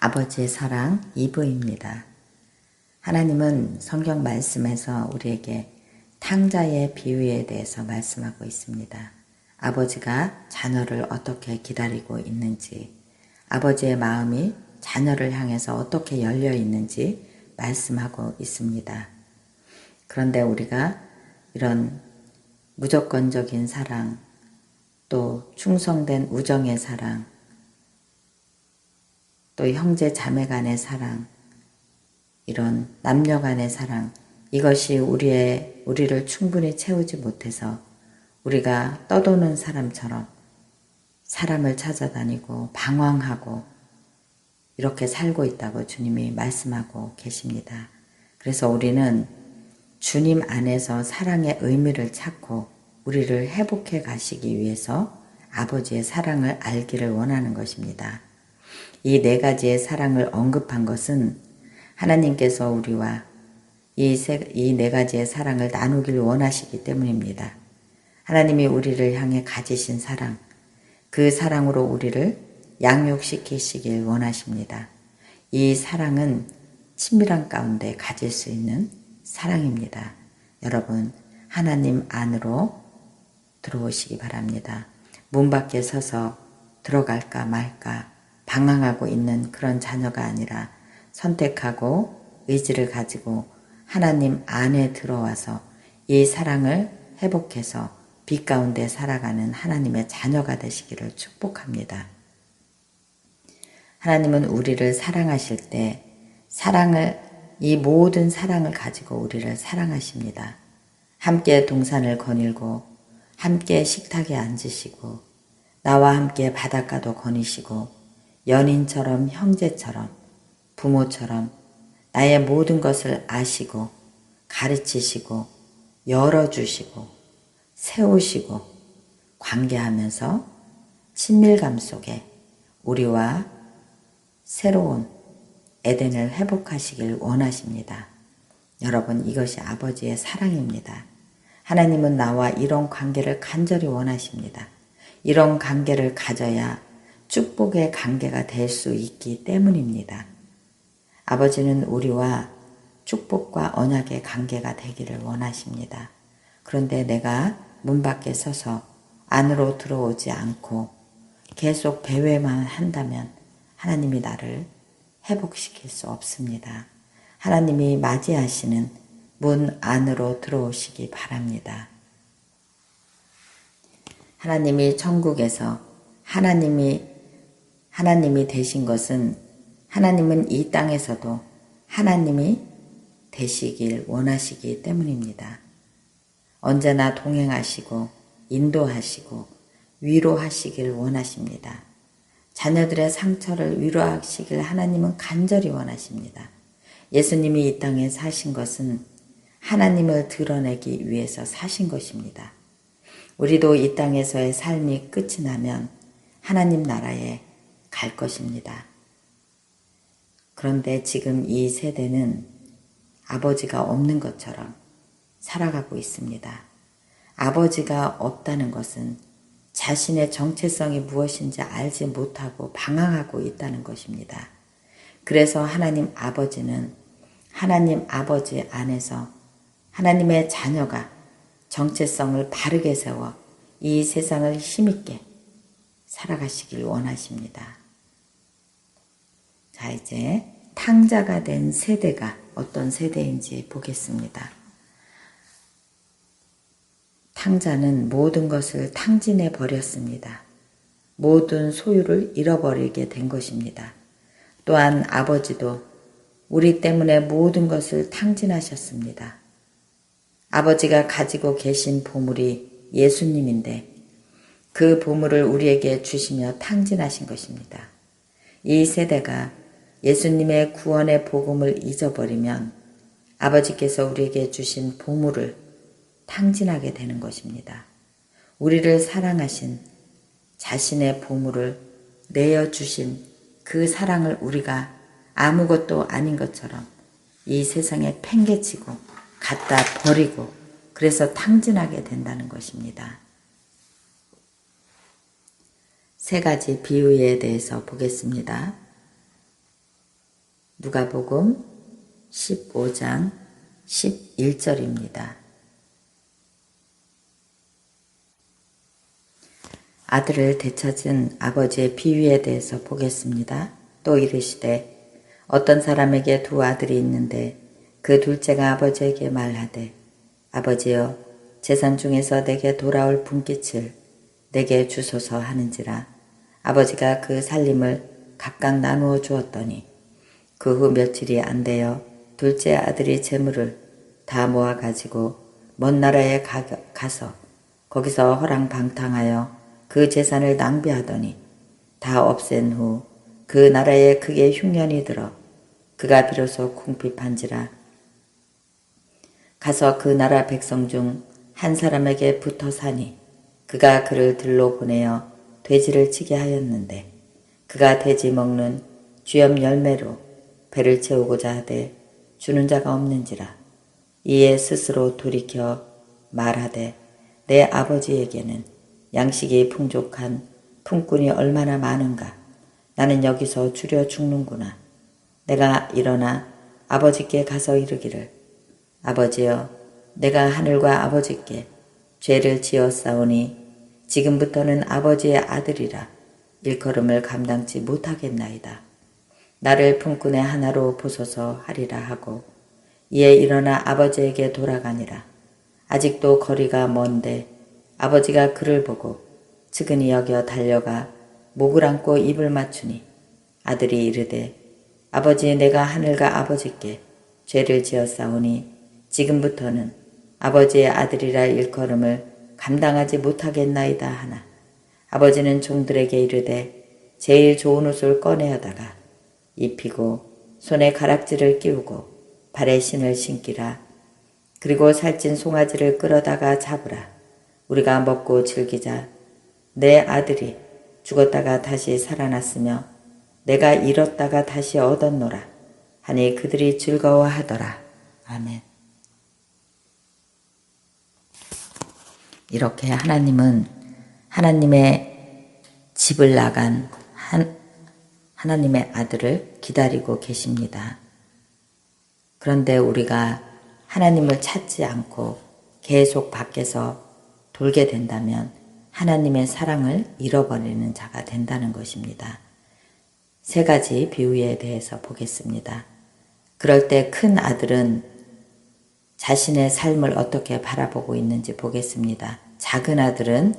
아버지의 사랑 2부입니다. 하나님은 성경 말씀에서 우리에게 탕자의 비유에 대해서 말씀하고 있습니다. 아버지가 자녀를 어떻게 기다리고 있는지, 아버지의 마음이 자녀를 향해서 어떻게 열려 있는지 말씀하고 있습니다. 그런데 우리가 이런 무조건적인 사랑, 또 충성된 우정의 사랑, 또 형제 자매 간의 사랑, 이런 남녀 간의 사랑, 이것이 우리를 충분히 채우지 못해서 우리가 떠도는 사람처럼 사람을 찾아다니고 방황하고 이렇게 살고 있다고 주님이 말씀하고 계십니다. 그래서 우리는 주님 안에서 사랑의 의미를 찾고 우리를 회복해 가시기 위해서 아버지의 사랑을 알기를 원하는 것입니다. 이 네 가지의 사랑을 언급한 것은 하나님께서 우리와 이 네 가지의 사랑을 나누길 원하시기 때문입니다. 하나님이 우리를 향해 가지신 사랑, 그 사랑으로 우리를 양육시키시길 원하십니다. 이 사랑은 친밀한 가운데 가질 수 있는 사랑입니다. 여러분, 하나님 안으로 들어오시기 바랍니다. 문 밖에 서서 들어갈까 말까 방황하고 있는 그런 자녀가 아니라 선택하고 의지를 가지고 하나님 안에 들어와서 이 사랑을 회복해서 빛 가운데 살아가는 하나님의 자녀가 되시기를 축복합니다. 하나님은 우리를 사랑하실 때 이 모든 사랑을 가지고 우리를 사랑하십니다. 함께 동산을 거닐고 함께 식탁에 앉으시고 나와 함께 바닷가도 거니시고 연인처럼 형제처럼 부모처럼 나의 모든 것을 아시고 가르치시고 열어주시고 세우시고 관계하면서 친밀감 속에 우리와 새로운 에덴을 회복하시길 원하십니다. 여러분, 이것이 아버지의 사랑입니다. 하나님은 나와 이런 관계를 간절히 원하십니다. 이런 관계를 가져야 축복의 관계가 될 수 있기 때문입니다. 아버지는 우리와 축복과 언약의 관계가 되기를 원하십니다. 그런데 내가 문 밖에 서서 안으로 들어오지 않고 계속 배회만 한다면 하나님이 나를 회복시킬 수 없습니다. 하나님이 맞이하시는 문 안으로 들어오시기 바랍니다. 하나님이 천국에서 하나님이 되신 것은 하나님은 이 땅에서도 하나님이 되시길 원하시기 때문입니다. 언제나 동행하시고 인도하시고 위로하시길 원하십니다. 자녀들의 상처를 위로하시길 하나님은 간절히 원하십니다. 예수님이 이 땅에 사신 것은 하나님을 드러내기 위해서 사신 것입니다. 우리도 이 땅에서의 삶이 끝이 나면 하나님 나라에 갈 것입니다. 그런데 지금 이 세대는 아버지가 없는 것처럼 살아가고 있습니다. 아버지가 없다는 것은 자신의 정체성이 무엇인지 알지 못하고 방황하고 있다는 것입니다. 그래서 하나님 아버지는 하나님 아버지 안에서 하나님의 자녀가 정체성을 바르게 세워 이 세상을 힘있게 살아가시길 원하십니다. 자, 이제 탕자가 된 세대가 어떤 세대인지 보겠습니다. 탕자는 모든 것을 탕진해 버렸습니다. 모든 소유를 잃어버리게 된 것입니다. 또한 아버지도 우리 때문에 모든 것을 탕진하셨습니다. 아버지가 가지고 계신 보물이 예수님인데 그 보물을 우리에게 주시며 탕진하신 것입니다. 이 세대가 예수님의 구원의 복음을 잊어버리면 아버지께서 우리에게 주신 보물을 탕진하게 되는 것입니다. 우리를 사랑하신 자신의 보물을 내어주신 그 사랑을 우리가 아무것도 아닌 것처럼 이 세상에 팽개치고 갖다 버리고 그래서 탕진하게 된다는 것입니다. 세 가지 비유에 대해서 보겠습니다. 누가복음 15장 11절입니다. 아들을 되찾은 아버지의 비유에 대해서 보겠습니다. 또 이르시되 어떤 사람에게 두 아들이 있는데 그 둘째가 아버지에게 말하되 아버지여 재산 중에서 내게 돌아올 분깃을 내게 주소서 하는지라. 아버지가 그 살림을 각각 나누어 주었더니 그 후 며칠이 안 되어 둘째 아들이 재물을 다 모아 가지고 먼 나라에 가서 거기서 허랑방탕하여 그 재산을 낭비하더니 다 없앤 후 그 나라에 크게 흉년이 들어 그가 비로소 궁핍한지라. 가서 그 나라 백성 중 한 사람에게 붙어 사니 그가 그를 들로 보내어 돼지를 치게 하였는데 그가 돼지 먹는 쥐염 열매로 배를 채우고자 하되 주는 자가 없는지라. 이에 스스로 돌이켜 말하되 내 아버지에게는 양식이 풍족한 품꾼이 얼마나 많은가. 나는 여기서 줄여 죽는구나. 내가 일어나 아버지께 가서 이르기를 아버지여 내가 하늘과 아버지께 죄를 지었사오니 지금부터는 아버지의 아들이라 일컬음을 감당치 못하겠나이다. 나를 품꾼의 하나로 보소서 하리라 하고 이에 일어나 아버지에게 돌아가니라. 아직도 거리가 먼데 아버지가 그를 보고 측은히 여겨 달려가 목을 안고 입을 맞추니 아들이 이르되 아버지 내가 하늘과 아버지께 죄를 지었사오니 지금부터는 아버지의 아들이라 일컬음을 감당하지 못하겠나이다 하나 아버지는 종들에게 이르되 제일 좋은 옷을 꺼내어다가 입히고 손에 가락지를 끼우고 발에 신을 신기라. 그리고 살찐 송아지를 끌어다가 잡으라. 우리가 먹고 즐기자. 내 아들이 죽었다가 다시 살아났으며 내가 잃었다가 다시 얻었노라 하니 그들이 즐거워하더라. 아멘. 이렇게 하나님은 하나님의 집을 나간 하나님의 아들을 기다리고 계십니다. 그런데 우리가 하나님을 찾지 않고 계속 밖에서 돌게 된다면 하나님의 사랑을 잃어버리는 자가 된다는 것입니다. 세 가지 비유에 대해서 보겠습니다. 그럴 때 큰 아들은 자신의 삶을 어떻게 바라보고 있는지 보겠습니다. 작은 아들은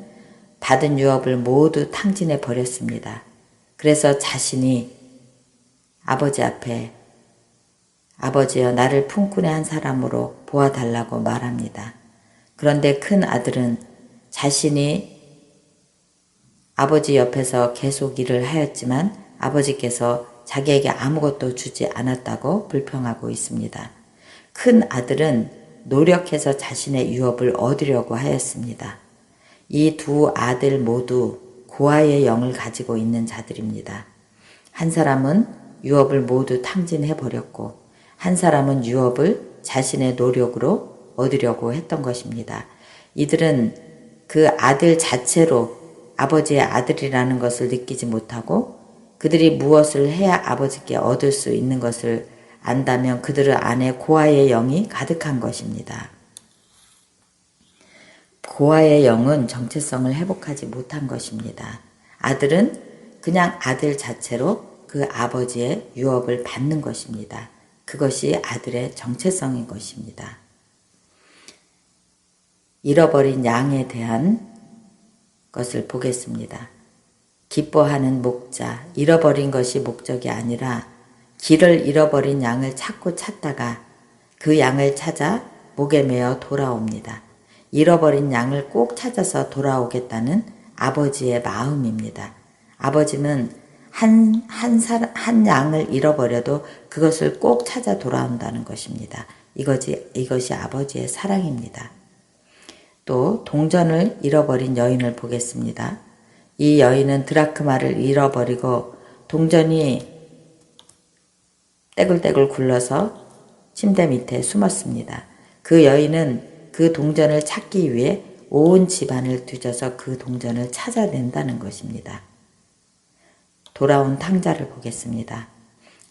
받은 유업을 모두 탕진해 버렸습니다. 그래서 자신이 아버지 앞에 아버지여 나를 품꾼의 한 사람으로 보아달라고 말합니다. 그런데 큰 아들은 자신이 아버지 옆에서 계속 일을 하였지만 아버지께서 자기에게 아무것도 주지 않았다고 불평하고 있습니다. 큰 아들은 노력해서 자신의 유업을 얻으려고 하였습니다. 이 두 아들 모두 고아의 영을 가지고 있는 자들입니다. 한 사람은 유업을 모두 탕진해버렸고 한 사람은 유업을 자신의 노력으로 얻으려고 했던 것입니다. 이들은 그 아들 자체로 아버지의 아들이라는 것을 느끼지 못하고 그들이 무엇을 해야 아버지께 얻을 수 있는 것을 안다면 그들 안에 고아의 영이 가득한 것입니다. 고아의 영은 정체성을 회복하지 못한 것입니다. 아들은 그냥 아들 자체로 그 아버지의 유업을 받는 것입니다. 그것이 아들의 정체성인 것입니다. 잃어버린 양에 대한 것을 보겠습니다. 기뻐하는 목자, 잃어버린 것이 목적이 아니라 길을 잃어버린 양을 찾다가 그 양을 찾아 목에 매어 돌아옵니다. 잃어버린 양을 꼭 찾아서 돌아오겠다는 아버지의 마음입니다. 아버지는 한 양을 잃어버려도 그것을 꼭 찾아 돌아온다는 것입니다. 이것이 아버지의 사랑입니다. 또 동전을 잃어버린 여인을 보겠습니다. 이 여인은 드라크마를 잃어버리고 동전이 떼굴떼굴 굴러서 침대 밑에 숨었습니다. 그 여인은 그 동전을 찾기 위해 온 집안을 뒤져서 그 동전을 찾아낸다는 것입니다. 돌아온 탕자를 보겠습니다.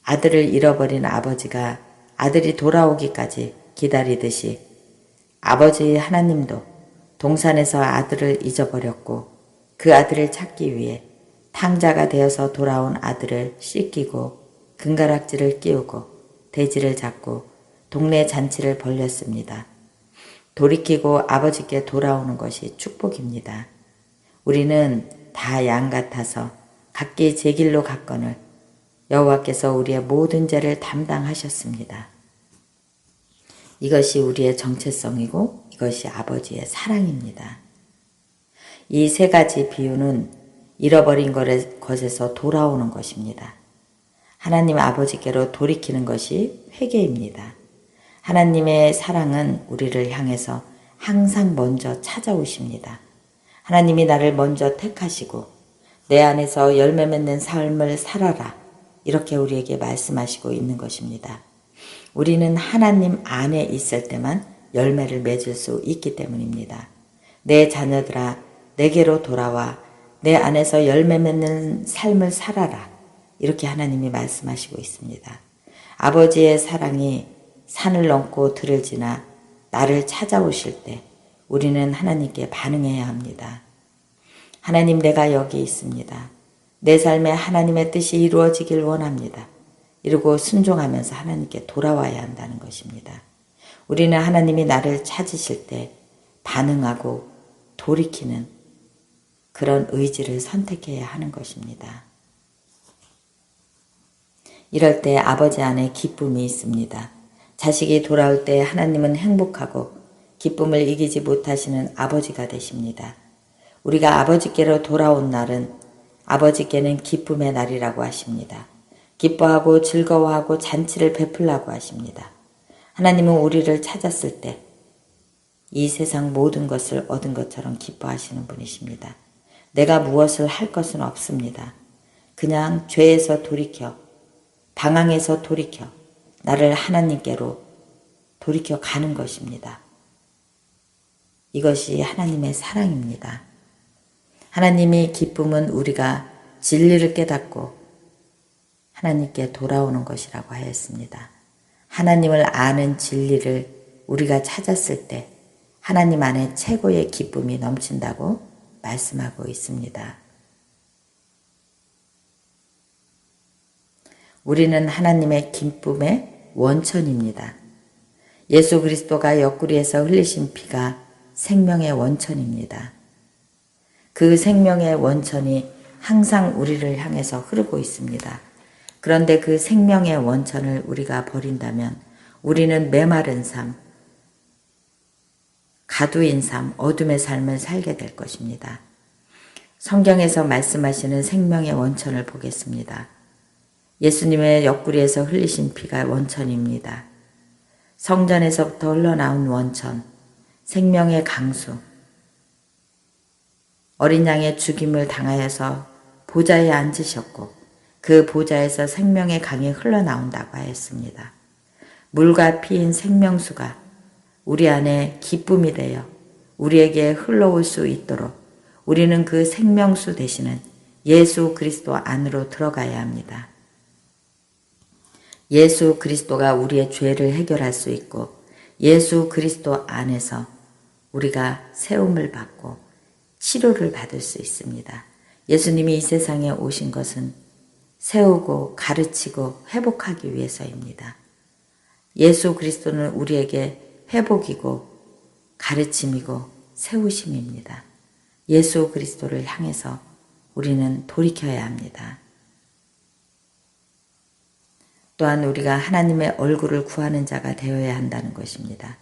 아들을 잃어버린 아버지가 아들이 돌아오기까지 기다리듯이 아버지 하나님도 동산에서 아들을 잊어버렸고 그 아들을 찾기 위해 탕자가 되어서 돌아온 아들을 씻기고 금가락지를 끼우고 돼지를 잡고 동네 잔치를 벌였습니다. 돌이키고 아버지께 돌아오는 것이 축복입니다. 우리는 다 양 같아서 각기 제 길로 갔거늘 여호와께서 우리의 모든 죄를 담당하셨습니다. 이것이 우리의 정체성이고 이것이 아버지의 사랑입니다. 이 세 가지 비유는 잃어버린 것에서 돌아오는 것입니다. 하나님 아버지께로 돌이키는 것이 회개입니다. 하나님의 사랑은 우리를 향해서 항상 먼저 찾아오십니다. 하나님이 나를 먼저 택하시고 내 안에서 열매 맺는 삶을 살아라 이렇게 우리에게 말씀하시고 있는 것입니다. 우리는 하나님 안에 있을 때만 열매를 맺을 수 있기 때문입니다. 내 자녀들아 내게로 돌아와 내 안에서 열매 맺는 삶을 살아라 이렇게 하나님이 말씀하시고 있습니다. 아버지의 사랑이 산을 넘고 들을 지나 나를 찾아오실 때 우리는 하나님께 반응해야 합니다. 하나님 내가 여기 있습니다. 내 삶에 하나님의 뜻이 이루어지길 원합니다. 이러고 순종하면서 하나님께 돌아와야 한다는 것입니다. 우리는 하나님이 나를 찾으실 때 반응하고 돌이키는 그런 의지를 선택해야 하는 것입니다. 이럴 때 아버지 안에 기쁨이 있습니다. 자식이 돌아올 때 하나님은 행복하고 기쁨을 이기지 못하시는 아버지가 되십니다. 우리가 아버지께로 돌아온 날은 아버지께는 기쁨의 날이라고 하십니다. 기뻐하고 즐거워하고 잔치를 베풀라고 하십니다. 하나님은 우리를 찾았을 때 이 세상 모든 것을 얻은 것처럼 기뻐하시는 분이십니다. 내가 무엇을 할 것은 없습니다. 그냥 죄에서 돌이켜 방황에서 돌이켜 나를 하나님께로 돌이켜 가는 것입니다. 이것이 하나님의 사랑입니다. 하나님의 기쁨은 우리가 진리를 깨닫고 하나님께 돌아오는 것이라고 하였습니다. 하나님을 아는 진리를 우리가 찾았을 때 하나님 안에 최고의 기쁨이 넘친다고 말씀하고 있습니다. 우리는 하나님의 기쁨의 원천입니다. 예수 그리스도가 옆구리에서 흘리신 피가 생명의 원천입니다. 그 생명의 원천이 항상 우리를 향해서 흐르고 있습니다. 그런데 그 생명의 원천을 우리가 버린다면 우리는 메마른 삶, 가두인 삶, 어둠의 삶을 살게 될 것입니다. 성경에서 말씀하시는 생명의 원천을 보겠습니다. 예수님의 옆구리에서 흘리신 피가 원천입니다. 성전에서부터 흘러나온 원천, 생명의 강수, 어린 양의 죽임을 당하여서 보좌에 앉으셨고 그 보좌에서 생명의 강이 흘러나온다고 하였습니다. 물과 피인 생명수가 우리 안에 기쁨이 되어 우리에게 흘러올 수 있도록 우리는 그 생명수 되시는 예수 그리스도 안으로 들어가야 합니다. 예수 그리스도가 우리의 죄를 해결할 수 있고 예수 그리스도 안에서 우리가 세움을 받고 치료를 받을 수 있습니다. 예수님이 이 세상에 오신 것은 세우고 가르치고 회복하기 위해서입니다. 예수 그리스도는 우리에게 회복이고 가르침이고 세우심입니다. 예수 그리스도를 향해서 우리는 돌이켜야 합니다. 또한 우리가 하나님의 얼굴을 구하는 자가 되어야 한다는 것입니다.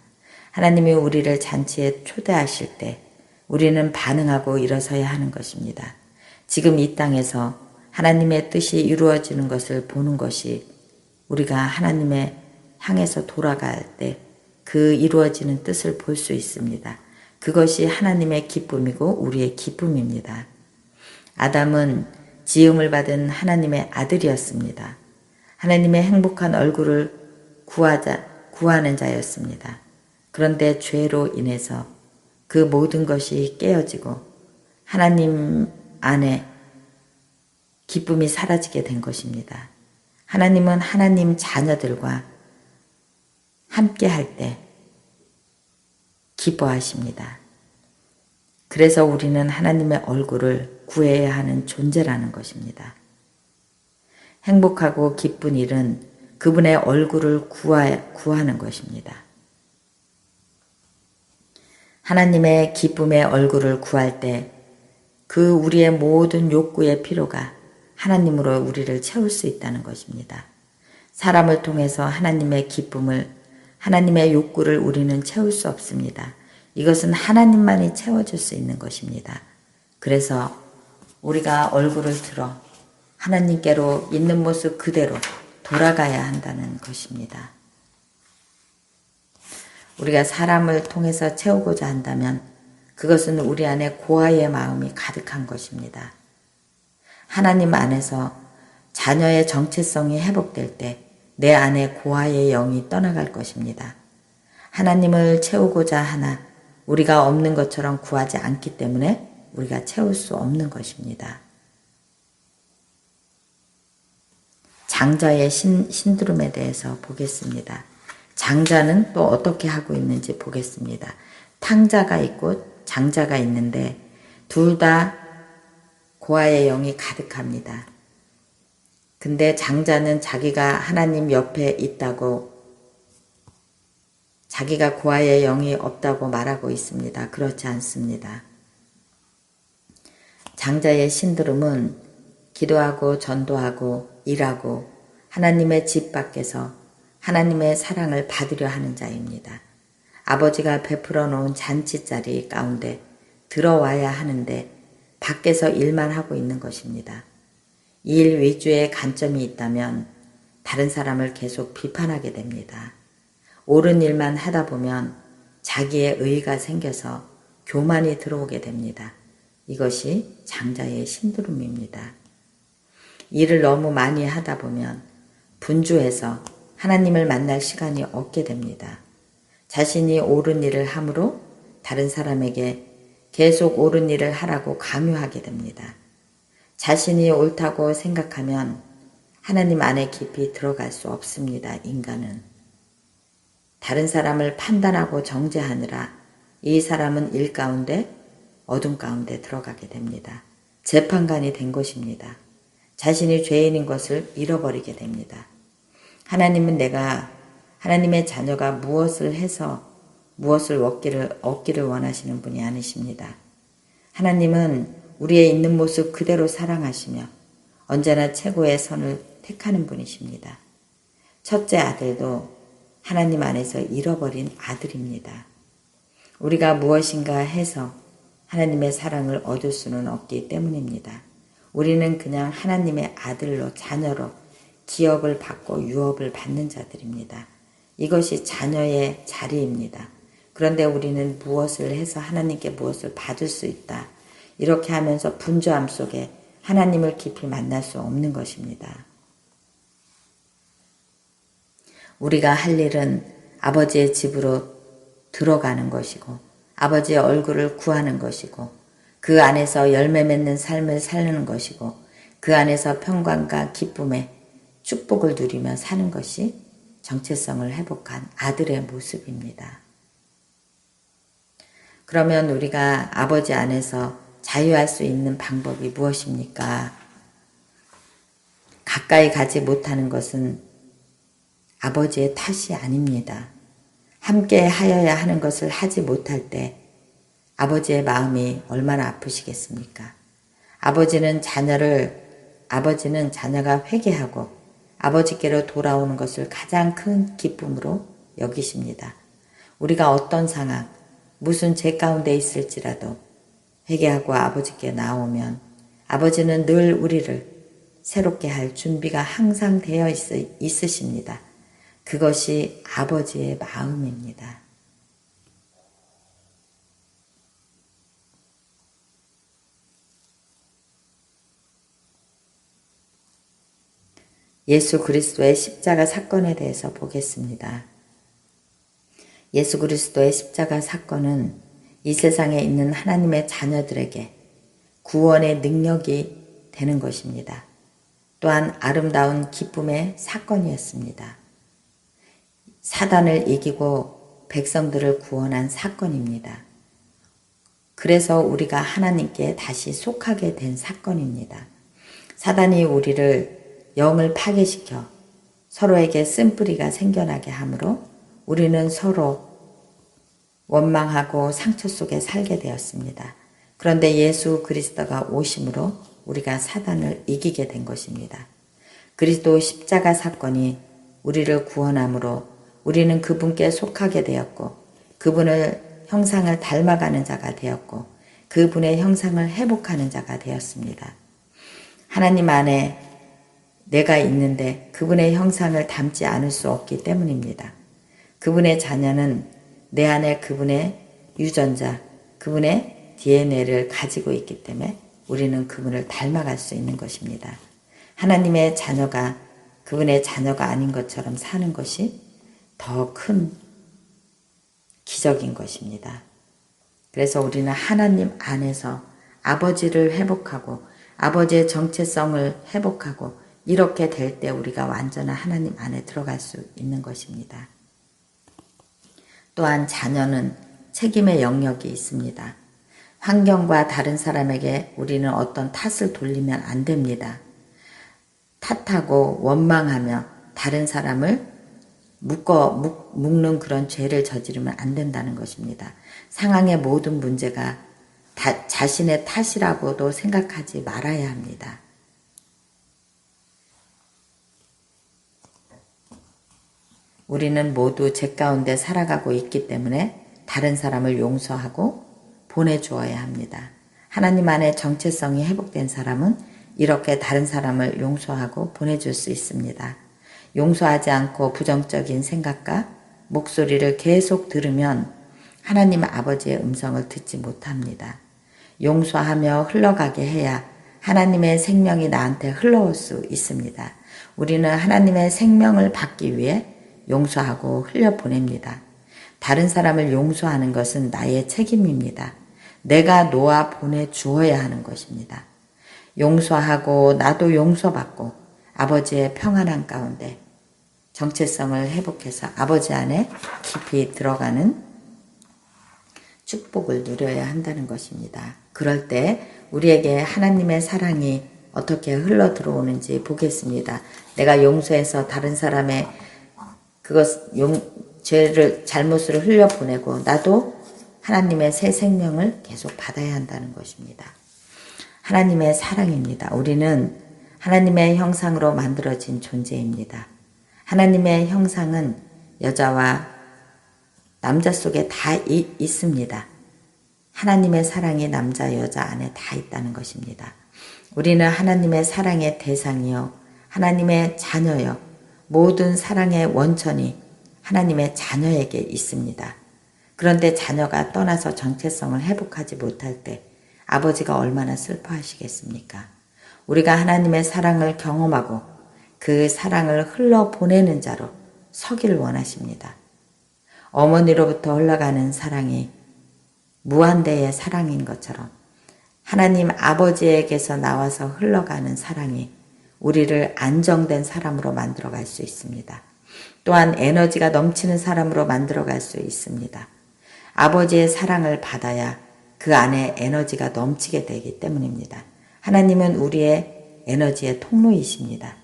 하나님이 우리를 잔치에 초대하실 때 우리는 반응하고 일어서야 하는 것입니다. 지금 이 땅에서 하나님의 뜻이 이루어지는 것을 보는 것이 우리가 하나님의 향해서 돌아갈 때 그 이루어지는 뜻을 볼 수 있습니다. 그것이 하나님의 기쁨이고 우리의 기쁨입니다. 아담은 지음을 받은 하나님의 아들이었습니다. 하나님의 행복한 얼굴을 구하는 자였습니다. 그런데 죄로 인해서 그 모든 것이 깨어지고 하나님 안에 기쁨이 사라지게 된 것입니다. 하나님은 하나님 자녀들과 함께 할 때 기뻐하십니다. 그래서 우리는 하나님의 얼굴을 구해야 하는 존재라는 것입니다. 행복하고 기쁜 일은 그분의 얼굴을 구하는 것입니다. 하나님의 기쁨의 얼굴을 구할 때 그 우리의 모든 욕구의 필요가 하나님으로 우리를 채울 수 있다는 것입니다. 사람을 통해서 하나님의 기쁨을, 하나님의 욕구를 우리는 채울 수 없습니다. 이것은 하나님만이 채워줄 수 있는 것입니다. 그래서 우리가 얼굴을 들어 하나님께로 있는 모습 그대로 돌아가야 한다는 것입니다. 우리가 사람을 통해서 채우고자 한다면 그것은 우리 안에 고아의 마음이 가득한 것입니다. 하나님 안에서 자녀의 정체성이 회복될 때 내 안에 고아의 영이 떠나갈 것입니다. 하나님을 채우고자 하나 우리가 없는 것처럼 구하지 않기 때문에 우리가 채울 수 없는 것입니다. 장자의 신드롬에 대해서 보겠습니다. 장자는 또 어떻게 하고 있는지 보겠습니다. 탕자가 있고 장자가 있는데 둘 다 고아의 영이 가득합니다. 근데 장자는 자기가 하나님 옆에 있다고, 자기가 고아의 영이 없다고 말하고 있습니다. 그렇지 않습니다. 장자의 신드롬은 기도하고 전도하고 일하고 하나님의 집 밖에서 하나님의 사랑을 받으려 하는 자입니다. 아버지가 베풀어 놓은 잔치자리 가운데 들어와야 하는데 밖에서 일만 하고 있는 것입니다. 일 위주의 관점이 있다면 다른 사람을 계속 비판하게 됩니다. 옳은 일만 하다 보면 자기의 의의가 생겨서 교만이 들어오게 됩니다. 이것이 장자의 신드롬입니다. 일을 너무 많이 하다 보면 분주해서 하나님을 만날 시간이 없게 됩니다. 자신이 옳은 일을 함으로 다른 사람에게 계속 옳은 일을 하라고 강요하게 됩니다. 자신이 옳다고 생각하면 하나님 안에 깊이 들어갈 수 없습니다. 인간은. 다른 사람을 판단하고 정죄하느라 이 사람은 일 가운데 어둠 가운데 들어가게 됩니다. 재판관이 된 것입니다. 자신이 죄인인 것을 잃어버리게 됩니다. 하나님은 내가 하나님의 자녀가 무엇을 해서 무엇을 얻기를 원하시는 분이 아니십니다. 하나님은 우리의 있는 모습 그대로 사랑하시며 언제나 최고의 선을 택하는 분이십니다. 첫째 아들도 하나님 안에서 잃어버린 아들입니다. 우리가 무엇인가 해서 하나님의 사랑을 얻을 수는 없기 때문입니다. 우리는 그냥 하나님의 아들로, 자녀로 기업을 받고 유업을 받는 자들입니다. 이것이 자녀의 자리입니다. 그런데 우리는 무엇을 해서 하나님께 무엇을 받을 수 있다, 이렇게 하면서 분주함 속에 하나님을 깊이 만날 수 없는 것입니다. 우리가 할 일은 아버지의 집으로 들어가는 것이고 아버지의 얼굴을 구하는 것이고 그 안에서 열매 맺는 삶을 살는 것이고 그 안에서 평강과 기쁨의 축복을 누리며 사는 것이 정체성을 회복한 아들의 모습입니다. 그러면 우리가 아버지 안에서 자유할 수 있는 방법이 무엇입니까? 가까이 가지 못하는 것은 아버지의 탓이 아닙니다. 함께 하여야 하는 것을 하지 못할 때 아버지의 마음이 얼마나 아프시겠습니까? 아버지는 자녀가 회개하고 아버지께로 돌아오는 것을 가장 큰 기쁨으로 여기십니다. 우리가 어떤 상황, 무슨 죄 가운데 있을지라도 회개하고 아버지께 나오면 아버지는 늘 우리를 새롭게 할 준비가 항상 되어 있으십니다. 그것이 아버지의 마음입니다. 예수 그리스도의 십자가 사건에 대해서 보겠습니다. 예수 그리스도의 십자가 사건은 이 세상에 있는 하나님의 자녀들에게 구원의 능력이 되는 것입니다. 또한 아름다운 기쁨의 사건이었습니다. 사단을 이기고 백성들을 구원한 사건입니다. 그래서 우리가 하나님께 다시 속하게 된 사건입니다. 사단이 우리를 영을 파괴시켜 서로에게 쓴뿌리가 생겨나게 하므로 우리는 서로 원망하고 상처 속에 살게 되었습니다. 그런데 예수 그리스도가 오심으로 우리가 사단을 이기게 된 것입니다. 그리스도 십자가 사건이 우리를 구원함으로 우리는 그분께 속하게 되었고 그분을 형상을 닮아가는 자가 되었고 그분의 형상을 회복하는 자가 되었습니다. 하나님 안에 내가 있는데 그분의 형상을 닮지 않을 수 없기 때문입니다. 그분의 자녀는 내 안에 그분의 유전자, 그분의 DNA를 가지고 있기 때문에 우리는 그분을 닮아갈 수 있는 것입니다. 하나님의 자녀가 그분의 자녀가 아닌 것처럼 사는 것이 더 큰 기적인 것입니다. 그래서 우리는 하나님 안에서 아버지를 회복하고 아버지의 정체성을 회복하고 이렇게 될 때 우리가 완전한 하나님 안에 들어갈 수 있는 것입니다. 또한 자녀는 책임의 영역이 있습니다. 환경과 다른 사람에게 우리는 어떤 탓을 돌리면 안 됩니다. 탓하고 원망하며 다른 사람을 묶는 그런 죄를 저지르면 안 된다는 것입니다. 상황의 모든 문제가 자신의 탓이라고도 생각하지 말아야 합니다. 우리는 모두 죄 가운데 살아가고 있기 때문에 다른 사람을 용서하고 보내주어야 합니다. 하나님 안에 정체성이 회복된 사람은 이렇게 다른 사람을 용서하고 보내줄 수 있습니다. 용서하지 않고 부정적인 생각과 목소리를 계속 들으면 하나님 아버지의 음성을 듣지 못합니다. 용서하며 흘러가게 해야 하나님의 생명이 나한테 흘러올 수 있습니다. 우리는 하나님의 생명을 받기 위해 용서하고 흘려보냅니다. 다른 사람을 용서하는 것은 나의 책임입니다. 내가 놓아 보내주어야 하는 것입니다. 용서하고 나도 용서받고 아버지의 평안한 가운데 정체성을 회복해서 아버지 안에 깊이 들어가는 축복을 누려야 한다는 것입니다. 그럴 때 우리에게 하나님의 사랑이 어떻게 흘러 들어오는지 보겠습니다. 내가 용서해서 다른 사람의 죄를 잘못을 흘려보내고 나도 하나님의 새 생명을 계속 받아야 한다는 것입니다. 하나님의 사랑입니다. 우리는 하나님의 형상으로 만들어진 존재입니다. 하나님의 형상은 여자와 남자 속에 다 있습니다. 하나님의 사랑이 남자 여자 안에 다 있다는 것입니다. 우리는 하나님의 사랑의 대상이요 하나님의 자녀요 모든 사랑의 원천이 하나님의 자녀에게 있습니다. 그런데 자녀가 떠나서 정체성을 회복하지 못할 때 아버지가 얼마나 슬퍼하시겠습니까? 우리가 하나님의 사랑을 경험하고 그 사랑을 흘러보내는 자로 서기를 원하십니다. 어머니로부터 흘러가는 사랑이 무한대의 사랑인 것처럼 하나님 아버지에게서 나와서 흘러가는 사랑이 우리를 안정된 사람으로 만들어갈 수 있습니다. 또한 에너지가 넘치는 사람으로 만들어갈 수 있습니다. 아버지의 사랑을 받아야 그 안에 에너지가 넘치게 되기 때문입니다. 하나님은 우리의 에너지의 통로이십니다.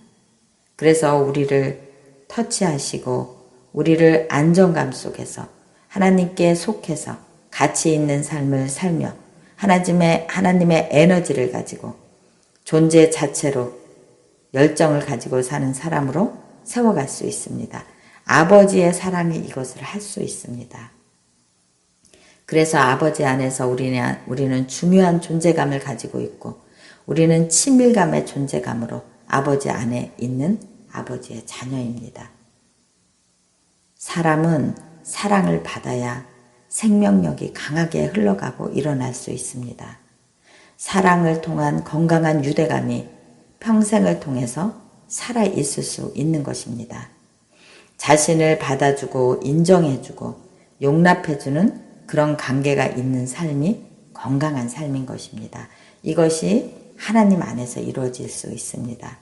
그래서 우리를 터치하시고 우리를 안정감 속에서 하나님께 속해서 가치 있는 삶을 살며 하나님의 에너지를 가지고 존재 자체로 열정을 가지고 사는 사람으로 세워갈 수 있습니다. 아버지의 사랑이 이것을 할 수 있습니다. 그래서 아버지 안에서 우리는 중요한 존재감을 가지고 있고 우리는 친밀감의 존재감으로 아버지 안에 있는 아버지의 자녀입니다. 사람은 사랑을 받아야 생명력이 강하게 흘러가고 일어날 수 있습니다. 사랑을 통한 건강한 유대감이 평생을 통해서 살아있을 수 있는 것입니다. 자신을 받아주고 인정해주고 용납해주는 그런 관계가 있는 삶이 건강한 삶인 것입니다. 이것이 하나님 안에서 이루어질 수 있습니다.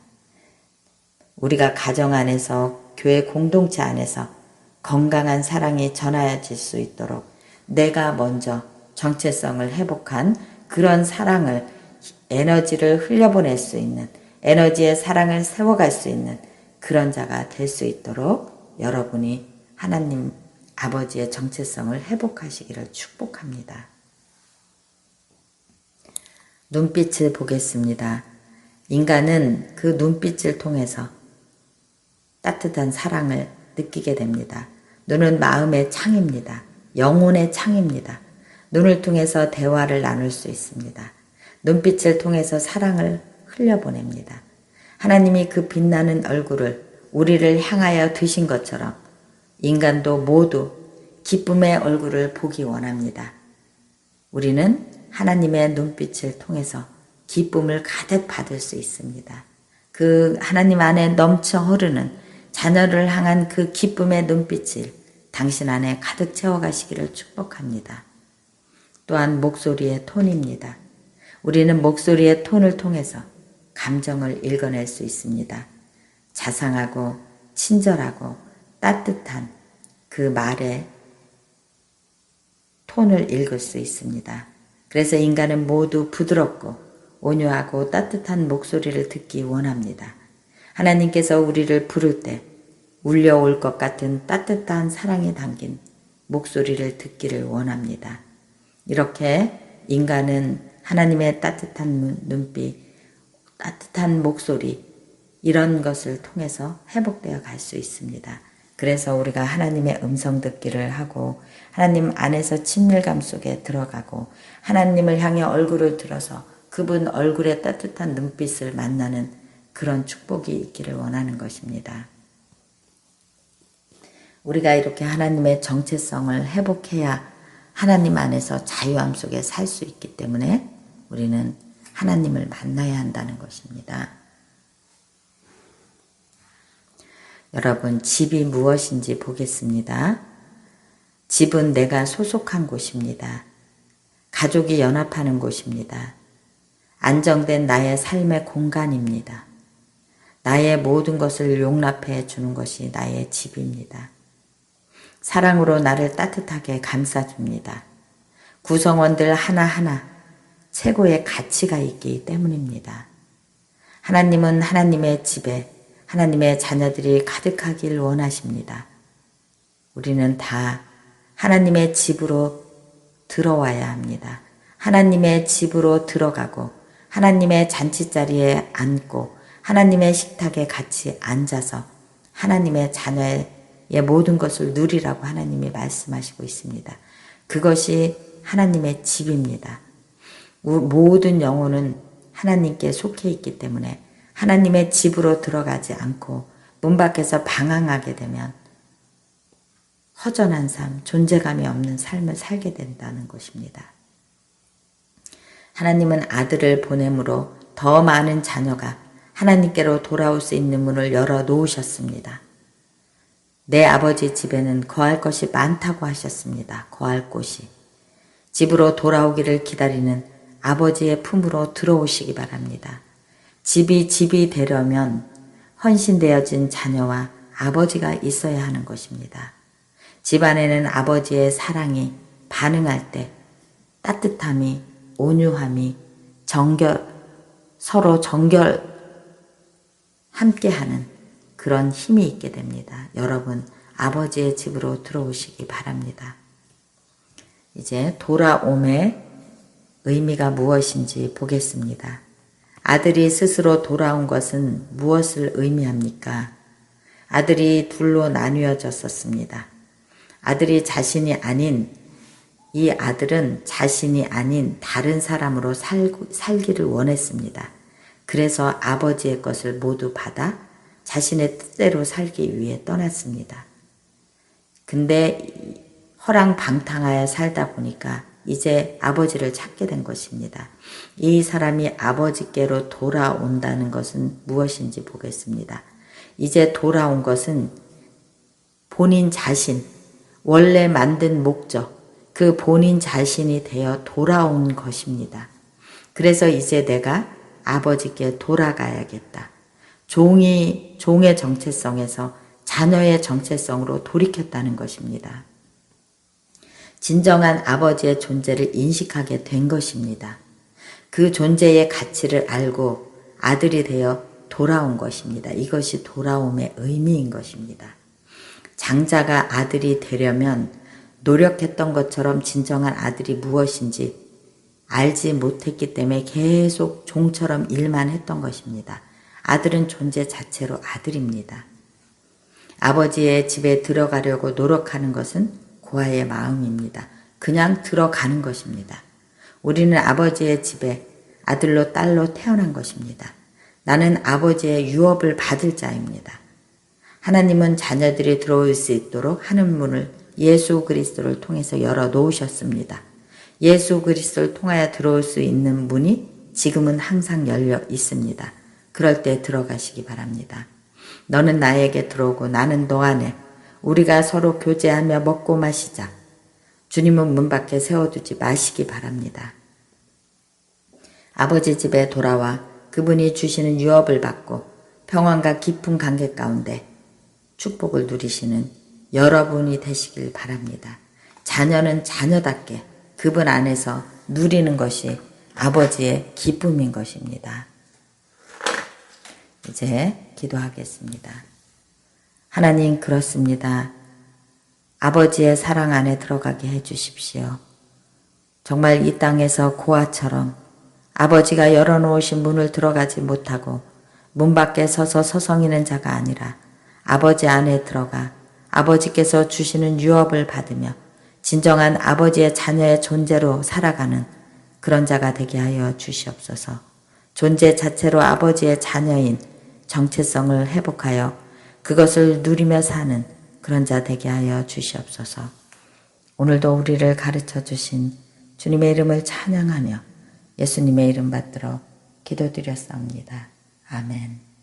우리가 가정 안에서 교회 공동체 안에서 건강한 사랑이 전해질 수 있도록 내가 먼저 정체성을 회복한 그런 사랑을 에너지를 흘려보낼 수 있는 에너지의 사랑을 세워갈 수 있는 그런 자가 될 수 있도록 여러분이 하나님 아버지의 정체성을 회복하시기를 축복합니다. 눈빛을 보겠습니다. 인간은 그 눈빛을 통해서 따뜻한 사랑을 느끼게 됩니다. 눈은 마음의 창입니다. 영혼의 창입니다. 눈을 통해서 대화를 나눌 수 있습니다. 눈빛을 통해서 사랑을 흘려보냅니다. 하나님이 그 빛나는 얼굴을 우리를 향하여 드신 것처럼 인간도 모두 기쁨의 얼굴을 보기 원합니다. 우리는 하나님의 눈빛을 통해서 기쁨을 가득 받을 수 있습니다. 그 하나님 안에 넘쳐 흐르는 자녀를 향한 그 기쁨의 눈빛을 당신 안에 가득 채워가시기를 축복합니다. 또한 목소리의 톤입니다. 우리는 목소리의 톤을 통해서 감정을 읽어낼 수 있습니다. 자상하고 친절하고 따뜻한 그 말의 톤을 읽을 수 있습니다. 그래서 인간은 모두 부드럽고 온유하고 따뜻한 목소리를 듣기 원합니다. 하나님께서 우리를 부를 때 울려올 것 같은 따뜻한 사랑이 담긴 목소리를 듣기를 원합니다. 이렇게 인간은 하나님의 따뜻한 눈빛, 따뜻한 목소리 이런 것을 통해서 회복되어 갈 수 있습니다. 그래서 우리가 하나님의 음성 듣기를 하고 하나님 안에서 친밀감 속에 들어가고 하나님을 향해 얼굴을 들어서 그분 얼굴의 따뜻한 눈빛을 만나는 그런 축복이 있기를 원하는 것입니다. 우리가 이렇게 하나님의 정체성을 회복해야 하나님 안에서 자유함 속에 살 수 있기 때문에 우리는 하나님을 만나야 한다는 것입니다. 여러분, 집이 무엇인지 보겠습니다. 집은 내가 소속한 곳입니다. 가족이 연합하는 곳입니다. 안정된 나의 삶의 공간입니다. 나의 모든 것을 용납해 주는 것이 나의 집입니다. 사랑으로 나를 따뜻하게 감싸줍니다. 구성원들 하나하나 최고의 가치가 있기 때문입니다. 하나님은 하나님의 집에 하나님의 자녀들이 가득하길 원하십니다. 우리는 다 하나님의 집으로 들어와야 합니다. 하나님의 집으로 들어가고 하나님의 잔치자리에 앉고 하나님의 식탁에 같이 앉아서 하나님의 자녀의 모든 것을 누리라고 하나님이 말씀하시고 있습니다. 그것이 하나님의 집입니다. 모든 영혼은 하나님께 속해 있기 때문에 하나님의 집으로 들어가지 않고 문 밖에서 방황하게 되면 허전한 삶, 존재감이 없는 삶을 살게 된다는 것입니다. 하나님은 아들을 보냄으로 더 많은 자녀가 하나님께로 돌아올 수 있는 문을 열어 놓으셨습니다. 내 아버지 집에는 거할 것이 많다고 하셨습니다. 거할 곳이. 집으로 돌아오기를 기다리는 아버지의 품으로 들어오시기 바랍니다. 집이 되려면 헌신되어진 자녀와 아버지가 있어야 하는 것입니다. 집안에는 아버지의 사랑이 반응할 때 따뜻함이, 온유함이, 서로 함께하는 그런 힘이 있게 됩니다. 여러분, 아버지의 집으로 들어오시기 바랍니다. 이제 돌아옴의 의미가 무엇인지 보겠습니다. 아들이 스스로 돌아온 것은 무엇을 의미합니까? 아들이 둘로 나뉘어졌었습니다. 이 아들은 자신이 아닌 다른 사람으로 살기를 원했습니다. 그래서 아버지의 것을 모두 받아 자신의 뜻대로 살기 위해 떠났습니다. 근데 허랑방탕하여 살다 보니까 이제 아버지를 찾게 된 것입니다. 이 사람이 아버지께로 돌아온다는 것은 무엇인지 보겠습니다. 이제 돌아온 것은 본인 자신, 원래 만든 목적, 그 본인 자신이 되어 돌아온 것입니다. 그래서 이제 내가 아버지께 돌아가야겠다. 종의 정체성에서 자녀의 정체성으로 돌이켰다는 것입니다. 진정한 아버지의 존재를 인식하게 된 것입니다. 그 존재의 가치를 알고 아들이 되어 돌아온 것입니다. 이것이 돌아옴의 의미인 것입니다. 장자가 아들이 되려면 노력했던 것처럼 진정한 아들이 무엇인지 알지 못했기 때문에 계속 종처럼 일만 했던 것입니다. 아들은 존재 자체로 아들입니다. 아버지의 집에 들어가려고 노력하는 것은 고아의 마음입니다. 그냥 들어가는 것입니다. 우리는 아버지의 집에 아들로 딸로 태어난 것입니다. 나는 아버지의 유업을 받을 자입니다. 하나님은 자녀들이 들어올 수 있도록 하는 문을 예수 그리스도를 통해서 열어 놓으셨습니다. 예수 그리스도를 통하여 들어올 수 있는 문이 지금은 항상 열려 있습니다. 그럴 때 들어가시기 바랍니다. 너는 나에게 들어오고 나는 너 안에 우리가 서로 교제하며 먹고 마시자. 주님은 문 밖에 세워두지 마시기 바랍니다. 아버지 집에 돌아와 그분이 주시는 유업을 받고 평안과 깊은 관계 가운데 축복을 누리시는 여러분이 되시길 바랍니다. 자녀는 자녀답게 그분 안에서 누리는 것이 아버지의 기쁨인 것입니다. 이제 기도하겠습니다. 하나님, 그렇습니다. 아버지의 사랑 안에 들어가게 해주십시오. 정말 이 땅에서 고아처럼 아버지가 열어놓으신 문을 들어가지 못하고 문 밖에 서서 서성이는 자가 아니라 아버지 안에 들어가 아버지께서 주시는 유업을 받으며 진정한 아버지의 자녀의 존재로 살아가는 그런 자가 되게 하여 주시옵소서. 존재 자체로 아버지의 자녀인 정체성을 회복하여 그것을 누리며 사는 그런 자 되게 하여 주시옵소서. 오늘도 우리를 가르쳐 주신 주님의 이름을 찬양하며 예수님의 이름 받들어 기도드렸사옵니다. 아멘.